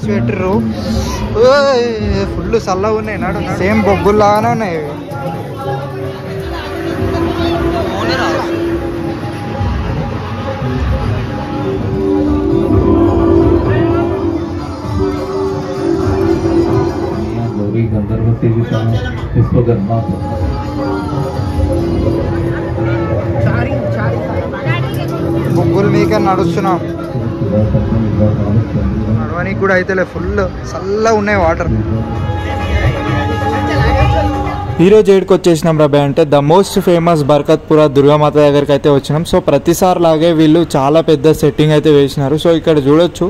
Sweater full చల్లగా ఉన్నాయి నాడు సేమ్ బొగ్గుల్లాగానే ఉన్నాయి బొగ్గుల మీక నడుస్తున్నాం నడవడానికి కూడా అయితే ఫుల్ చల్లగా ఉన్నాయి వాటర్ ఈరోజు ఏడుకి వచ్చేసినాం రాబాయ్ అంటే the most famous Barkatpura Durgamata దగ్గరికి అయితే వచ్చినాం. సో ప్రతిసారి లాగే వీళ్ళు చాలా పెద్ద సెట్టింగ్ అయితే వేసినారు. సో ఇక్కడ చూడొచ్చు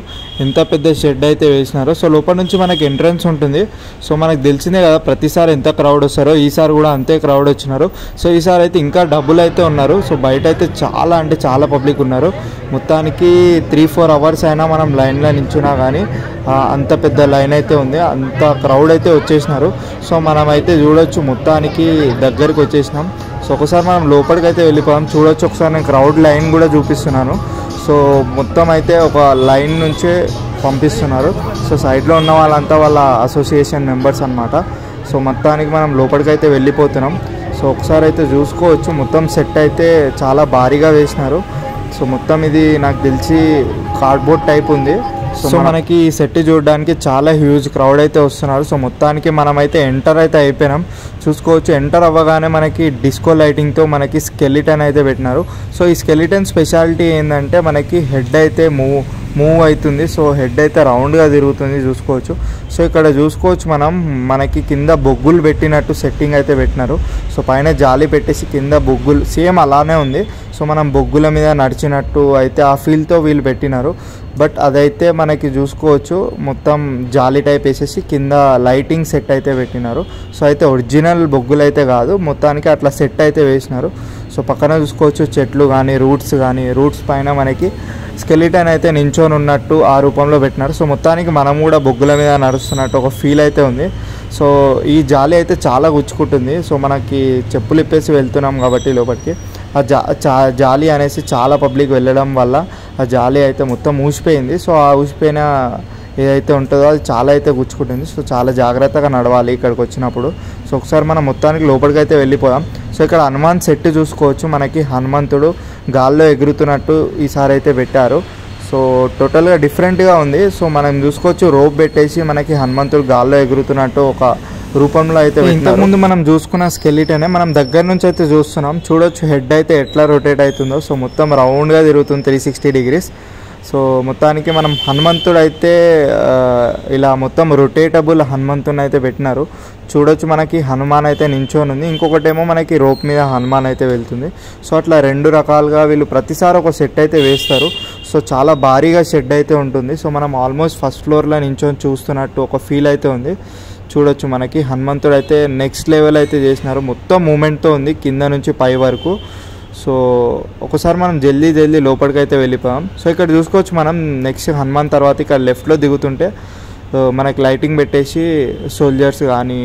ఎంత పెద్ద షెడ్ అయితే వేసినారో. సో లోపల నుంచి మనకి ఎంట్రన్స్ ఉంటుంది. సో మనకు తెలిసిందే కదా ప్రతిసారి ఎంత క్రౌడ్ వస్తారో, ఈసారి కూడా అంతే క్రౌడ్ వచ్చినారు. సో ఈసారి అయితే ఇంకా డబ్బులు అయితే ఉన్నారు. సో బయట అయితే చాలా అంటే చాలా పబ్లిక్ ఉన్నారు. మొత్తానికి 3-4 అవర్స్ అయినా మనం లైన్లో నించున్నా కానీ అంత పెద్ద లైన్ అయితే ఉంది, అంత క్రౌడ్ అయితే వచ్చేసినారు. సో మనం అయితే చూడొచ్చు మొత్తానికి దగ్గరికి వచ్చేసినాం. సో ఒకసారి మనం లోపలికి అయితే వెళ్ళిపోయాం. చూడొచ్చు ఒకసారి నేను క్రౌడ్ లైన్ కూడా చూపిస్తున్నాను. సో మొత్తం అయితే ఒక లైన్ నుంచే పంపిస్తున్నారు. సో సైడ్లో ఉన్న వాళ్ళంతా వాళ్ళ అసోసియేషన్ మెంబర్స్ అన్నమాట. సో మొత్తానికి మనం లోపలికి అయితే వెళ్ళిపోతున్నాం. సో ఒకసారి అయితే చూసుకోవచ్చు మొత్తం సెట్ అయితే చాలా భారీగా వేసినారు. సో మొత్తం ఇది నాకు తెలిసి కార్డ్బోర్డ్ టైప్ ఉంది. సో మనకి ఈ సెట్ చూడడానికి చాలా హ్యూజ్ క్రౌడ్ అయితే వస్తున్నారు. సో మొత్తానికి మనమైతే ఎంటర్ అయితే అయిపోయినాం. చూసుకోవచ్చు ఎంటర్ అవ్వగానే మనకి డిస్కో లైటింగ్తో మనకి స్కెలిటన్ అయితే పెట్టినారు. సో ఈ స్కెలిటన్ స్పెషాలిటీ ఏంటంటే మనకి హెడ్ అయితే మూవ్ అవుతుంది. సో హెడ్ అయితే రౌండ్గా తిరుగుతుంది చూసుకోవచ్చు. సో ఇక్కడ చూసుకోవచ్చు మనకి కింద బొగ్గులు పెట్టినట్టు సెట్టింగ్ అయితే పెట్టినారు. సో పైన జాలి పెట్టేసి కింద బొగ్గులు సేమ్ అలానే ఉంది. సో మనం బొగ్గుల మీద నడిచినట్టు అయితే ఆ ఫీల్తో వీళ్ళు పెట్టినారు. బట్ అదైతే మనకి చూసుకోవచ్చు మొత్తం జాలి టైప్ వేసేసి కింద లైటింగ్ సెట్ అయితే పెట్టినారు. సో అయితే ఒరిజినల్ బొగ్గులు అయితే కాదు, మొత్తానికి అట్లా సెట్ అయితే వేసినారు. సో పక్కన చూసుకోవచ్చు చెట్లు కానీ రూట్స్ పైన మనకి స్కెలిటన్ అయితే నించొని ఉన్నట్టు ఆ రూపంలో పెట్టినారు. సో మొత్తానికి మనం కూడా బొగ్గుల మీద నడుస్తున్నట్టు ఒక ఫీల్ అయితే ఉంది. సో ఈ జాలి అయితే చాలా గుచ్చుకుంటుంది. సో మనకి చెప్పులు ఇప్పేసి వెళ్తున్నాం కాబట్టి లోపలికి ఆ జాలి అనేసి చాలా పబ్లిక్ వెళ్ళడం వల్ల ఆ జాలి అయితే మొత్తం ఊసిపోయింది. సో ఆ ఊసిపోయిన ఏదైతే ఉంటుందో అది చాలా అయితే గుచ్చుకుంటుంది. సో చాలా జాగ్రత్తగా నడవాలి ఇక్కడికి వచ్చినప్పుడు. సో ఒకసారి మనం మొత్తానికి లోపలికి అయితే వెళ్ళిపోదాం. సో ఇక్కడ హనుమాన్ సెట్ చూసుకోవచ్చు, మనకి హనుమంతుడు గాల్లో ఎగురుతున్నట్టు ఈసారి అయితే పెట్టారు. సో టోటల్గా డిఫరెంట్గా ఉంది. సో మనం చూసుకోవచ్చు రోప్ పెట్టేసి మనకి హనుమంతుడు గాల్లో ఎగురుతున్నట్టు ఒక రూపంలో అయితే ఇంతకుముందు మనం చూసుకున్న స్కెలిటనే మనం దగ్గర నుంచి అయితే చూస్తున్నాం. చూడొచ్చు హెడ్ అయితే ఎట్లా రొటేట్ అవుతుందో. సో మొత్తం రౌండ్గా తిరుగుతుంది 360 degrees. సో మొత్తానికి మనం హనుమంతుడు అయితే ఇలా మొత్తం రొటేటబుల్ హనుమంతుని అయితే పెట్టినారు. చూడొచ్చు మనకి హనుమాన్ అయితే నించొని ఉంది, ఇంకొకటేమో మనకి రోప్ మీద హనుమాన్ అయితే వెళ్తుంది. సో అట్లా 2 రకాలుగా వీళ్ళు ప్రతిసారి ఒక సెట్ అయితే వేస్తారు. సో చాలా భారీగా షెడ్ అయితే ఉంటుంది. సో మనం ఆల్మోస్ట్ ఫస్ట్ ఫ్లోర్లో నించొని చూస్తున్నట్టు ఒక ఫీల్ అయితే ఉంది. చూడొచ్చు మనకి హనుమంతుడు అయితే నెక్స్ట్ లెవెల్ అయితే చేసినారు, మొత్తం మూమెంట్తో ఉంది కింద నుంచి పై వరకు. సో ఒకసారి మనం జల్దీ లోపలికి అయితే వెళ్ళిపోయాం. సో ఇక్కడ చూసుకోవచ్చు మనం నెక్స్ట్ హనుమాన్ తర్వాత ఇక్కడ లెఫ్ట్లో దిగుతుంటే మనకి లైటింగ్ పెట్టేసి సోల్జర్స్ కానీ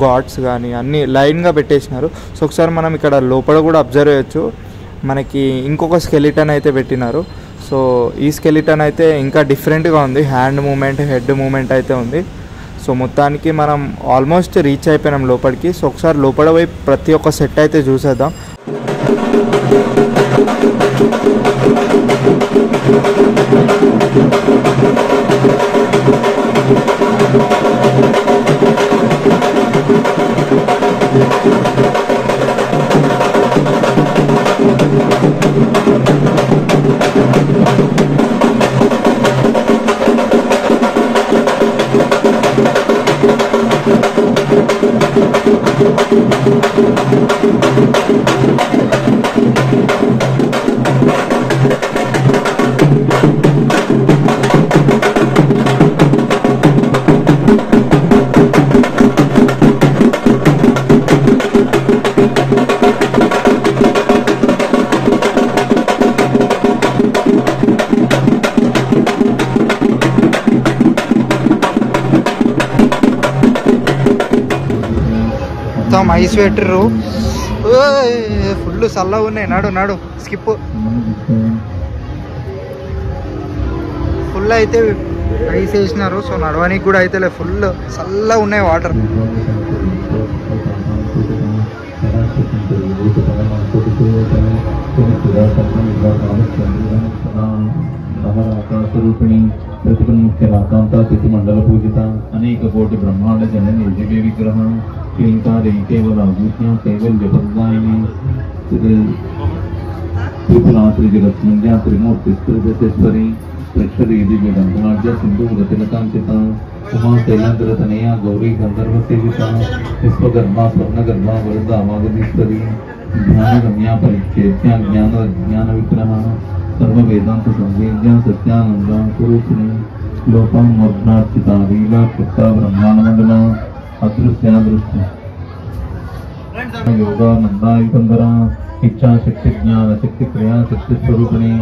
గాడ్స్ కానీ అన్నీ లైన్గా పెట్టేసినారు. సో ఒకసారి మనం ఇక్కడ లోపల కూడా అబ్జర్వ్ చేయొచ్చు, మనకి ఇంకొక స్కెలిటన్ అయితే పెట్టినారు. సో ఈ స్కెలిటన్ అయితే ఇంకా డిఫరెంట్గా ఉంది, హ్యాండ్ మూమెంట్ హెడ్ మూమెంట్ అయితే ఉంది. సో మొత్తానికి మనం ఆల్మోస్ట్ రీచ్ అయిపోయినాం లోపలికి. సో ఒకసారి లోపల పోయి ప్రతి ఒక్క సెట్ అయితే చూసేద్దాం. మొత్తం ఐస్ పెట్టిర్రు. ఫుల్ చల్లగా ఉన్నాయి. నాడు నాడు స్కిప్ ఫుల్ అయితే ఐస్ వేసినారు. సో నడవడానికి కూడా అయితే ఫుల్ చల్లగా ఉన్నాయి వాటర్. स्वरूपिणी प्रतिपन्मुख्य राकांता तिथि मंडल पूजिता अनेक कोटि ब्रह्मांड जननी दिव्य विग्रह श्रींकार केवल आभूषण केवल जपदायिनी त्रिपुरात्रि जगत्मंड्या त्रिमूर्ति स्त्रीश्वरी प्रेक्षरी दिव्य गंधनाट्य सिंधु गतिलकांचिता उमा शैलेन्द्र तनया गौरी गंधर्व सेविता विश्वगर्भा स्वर्णगर्भा वरदा वागदीश्वरी ध्यान गम्या परिच्छेद्या ज्ञान ज्ञान विग्रह सर्व वेदांत संवेद्या सत्यानंदा पुरुषिणी लोकं मग्नार्चिता लीला चित्ता ब्रह्मांड मंडला अदृश्यादृश्य योगा नंदा युगंधरा इच्छा शक्ति ज्ञान शक्ति क्रिया शक्ति स्वरूपिणी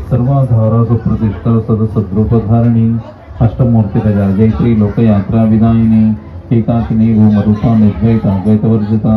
सर्वाधारा सुप्रतिष्ठा सदसद्रूपधारिणी अष्टमूर्ति जयत्री लोकयात्रा विदायिनी एकाकिनी भूमरूपा निर्द्वैता द्वैतवर्जिता